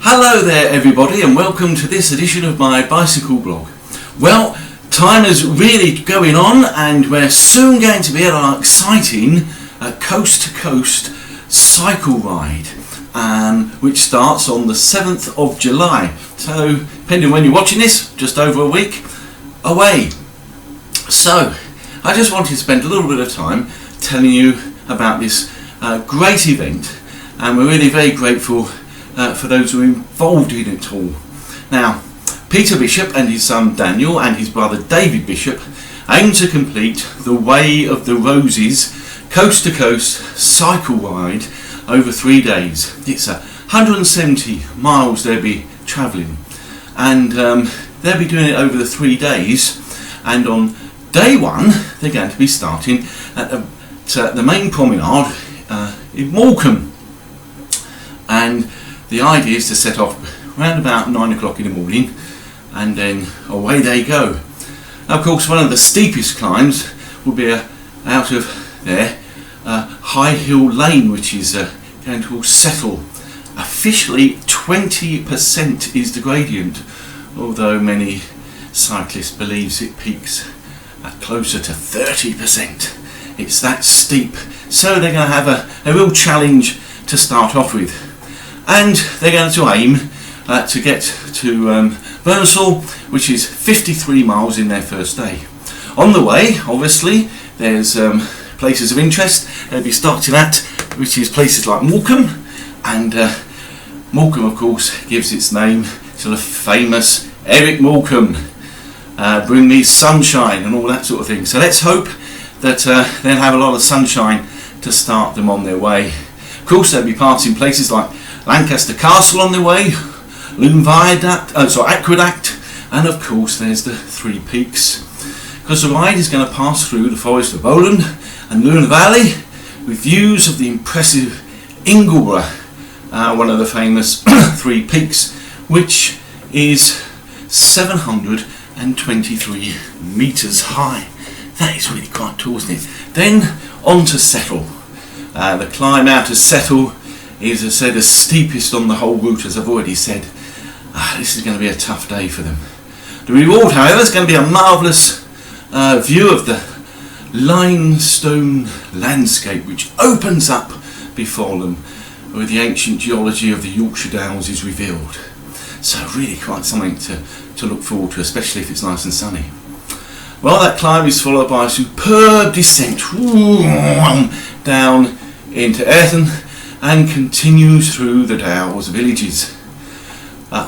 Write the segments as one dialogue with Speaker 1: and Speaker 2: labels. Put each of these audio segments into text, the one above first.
Speaker 1: Hello there everybody, and welcome to this edition of my bicycle blog. Well, time is really going on and we're soon going to be at our exciting coast to coast cycle ride, which starts on the 7th of July. So, depending on when you're watching this, just over a week away. So, I just wanted to spend a little bit of time telling you about this great event, and we're really very grateful for those who are involved in it all. Now, Peter Bishop and his son Daniel and his brother David Bishop aim to complete the Way of the Roses coast to coast cycle ride over 3 days. It's 170 miles they'll be travelling, and they'll be doing it over the 3 days. And on day one, they're going to be starting at the main promenade in Morecambe, and the idea is to set off around about 9 o'clock in the morning, and then away they go. Now, of course, one of the steepest climbs will be out of there, High Hill Lane, which is going to settle. Officially 20% is the gradient, although many cyclists believe it peaks at closer to 30%. It's that steep, so they're going to have a real challenge to start off with. And they're going to aim to get to Burnsall, which is 53 miles in their first day. On the way, obviously, there's places of interest they'll be starting at, which is places like Morecambe, and Morecambe, of course, gives its name to the famous Eric Morecambe, Bring Me Sunshine and all that sort of thing. So let's hope that they'll have a lot of sunshine to start them on their way. Of course, they'll be passing places like Lancaster Castle on their way, Aqueduct, and of course there's the Three Peaks, because the ride is going to pass through the Forest of Bowland and Luna Valley with views of the impressive Ingleborough, one of the famous Three Peaks, which is 723 metres high. That is really quite tall, isn't it? Then on to Settle. The climb out of Settle is, as I said, the steepest on the whole route, as I've already said. This is going to be a tough day for them. The reward, however, is going to be a marvellous view of the limestone landscape which opens up before them, where the ancient geology of the Yorkshire Dales is revealed. So really quite something to look forward to, especially if it's nice and sunny. Well, that climb is followed by a superb descent down into Ayrton, and continues through the Dales villages.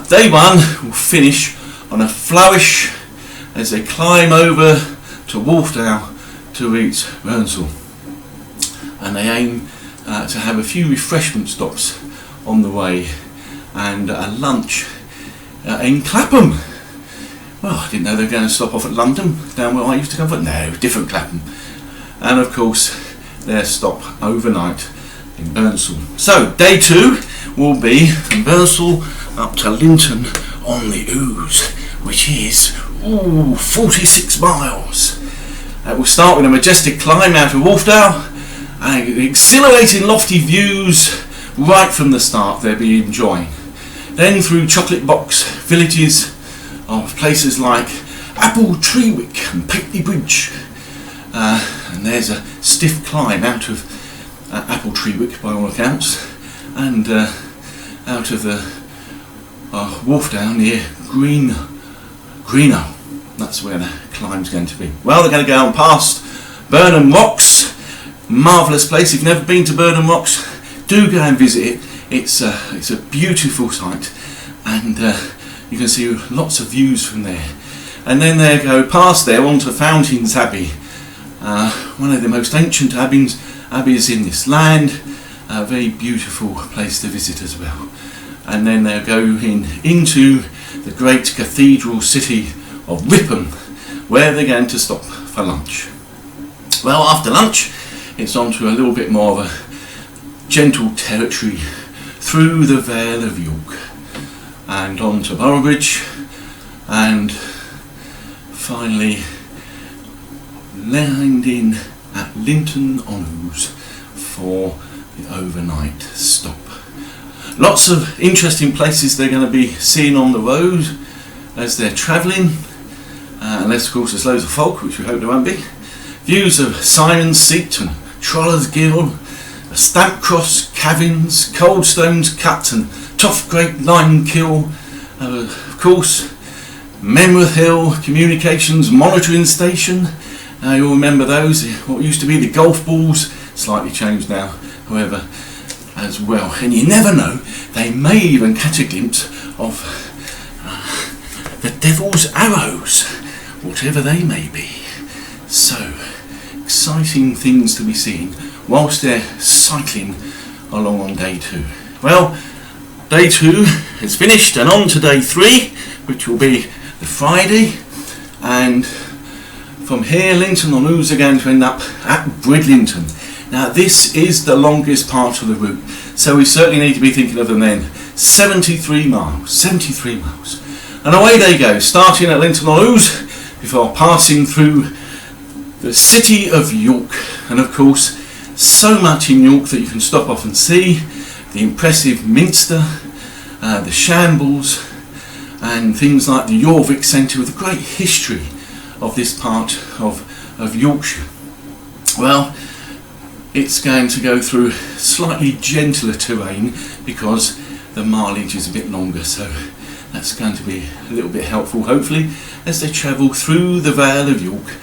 Speaker 1: Day one will finish on a flourish as they climb over to Wharfdale to reach Burnsall, and they aim to have a few refreshment stops on the way and a lunch in Clapham. Well, I didn't know they were going to stop off at London, down where I used to come from. No, different Clapham. And of course their stop overnight in Burnsall. So day two will be from Burnsall up to Linton on the Ouse, which is 46 miles. We'll start with a majestic climb out of Wharfdale, and exhilarating lofty views right from the start they'll be enjoying. Then through chocolate box villages of places like Appletreewick and Pateley Bridge, and there's a stiff climb out of Appletreewick by all accounts, and out of the Wharfdale near Greenock. That's where the climb's going to be. Well, they're going to go on past Burnham Rocks, marvellous place. If you've never been to Burnham Rocks, do go and visit it. It's a beautiful site, and you can see lots of views from there. And then they go past there onto Fountains Abbey, one of the most ancient abbeys in this land, a very beautiful place to visit as well. And then they'll go into the great cathedral city of Ripon, where they're going to stop for lunch. Well, after lunch, it's on to a little bit more of a gentle territory through the Vale of York and on to Boroughbridge, and finally landing at Linton on Ouse for the overnight stop. Lots of interesting places they're going to be seeing on the road as they're travelling, unless of course there's loads of fog, which we hope there won't be. Views of Simon's Seat and Troller's Gill, Stamp Cross, Cavins, Coldstones Cut and Toft Great Lime Kill, of course Memworth Hill Communications Monitoring Station. You'll remember those, what used to be the golf balls, slightly changed now, however, as well. And you never know, they may even catch a glimpse of the Devil's Arrows, whatever they may be. So, exciting things to be seen whilst they're cycling along on day 2. Well, day 2 is finished and on to day 3, which will be the Friday, and from here Linton on Ouse are going to end up at Bridlington. Now this is the longest part of the route, so we certainly need to be thinking of them then. 73 miles, and away they go, starting at Linton on Ouse before passing through the city of York, and of course so much in York that you can stop off and see the impressive Minster, the Shambles, and things like the Jorvik Centre with a great history of this part of Yorkshire. Well, it's going to go through slightly gentler terrain because the mileage is a bit longer, so that's going to be a little bit helpful hopefully as they travel through the Vale of York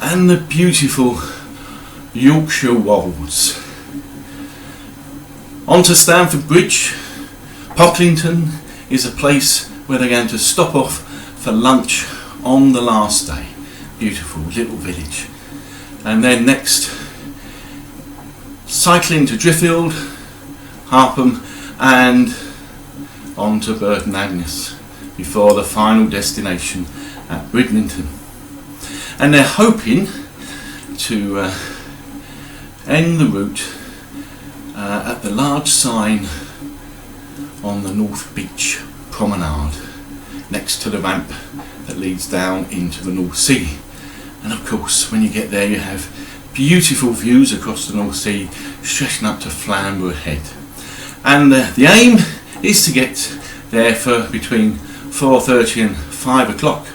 Speaker 1: and the beautiful Yorkshire Wolds. On to Stamford Bridge. Pocklington is a place where they're going to stop off for lunch on the last day. Beautiful little village. And then next, cycling to Driffield, Harpham and on to Burton Agnes before the final destination at Bridlington. And they're hoping to end the route at the large sign on the North Beach Promenade next to the ramp that leads down into the North Sea. And of course when you get there you have beautiful views across the North Sea stretching up to Flamborough Head. And the aim is to get there for between 4:30 and 5 o'clock.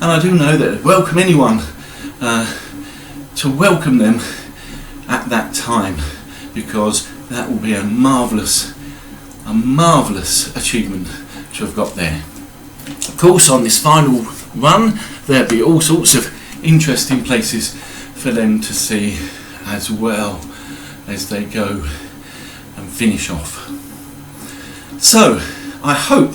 Speaker 1: And I do know that I welcome anyone to welcome them at that time, because that will be a marvellous achievement to have got there. Of course on this final run there'll be all sorts of interesting places for them to see as well as they go and finish off. So I hope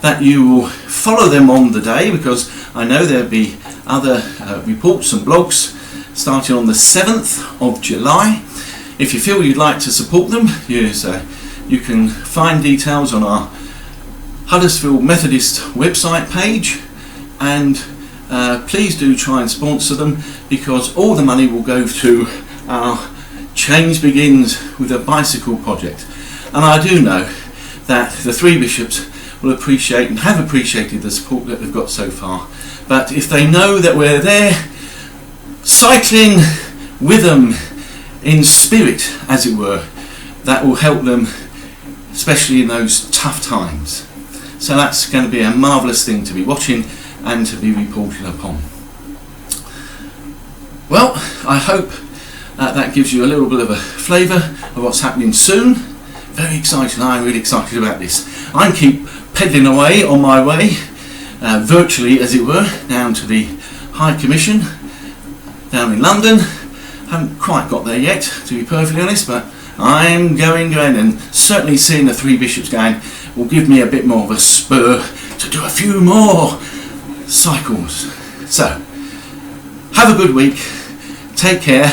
Speaker 1: that you will follow them on the day, because I know there'll be other reports and blogs starting on the 7th of July. If you feel you'd like to support them, you can find details on our Huddersfield Methodist website page, and please do try and sponsor them, because all the money will go to our Change Begins with a Bicycle project. And I do know that the three bishops will appreciate and have appreciated the support that they've got so far, but if they know that we're there cycling with them in spirit, as it were, that will help them, especially in those tough times. So that's going to be a marvellous thing to be watching and to be reporting upon. Well, I hope that gives you a little bit of a flavour of what's happening soon. Very exciting. I'm really excited about this. I keep pedalling away on my way, virtually as it were, down to the High Commission down in London. Haven't quite got there yet, to be perfectly honest, but I'm going, and certainly seeing the three bishops going will give me a bit more of a spur to do a few more cycles. So, have a good week, take care.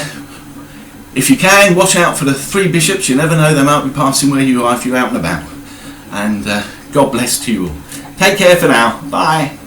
Speaker 1: If you can, watch out for the three bishops. You never know, they might be passing where you are if you're out and about. And God bless to you all. Take care for now. Bye.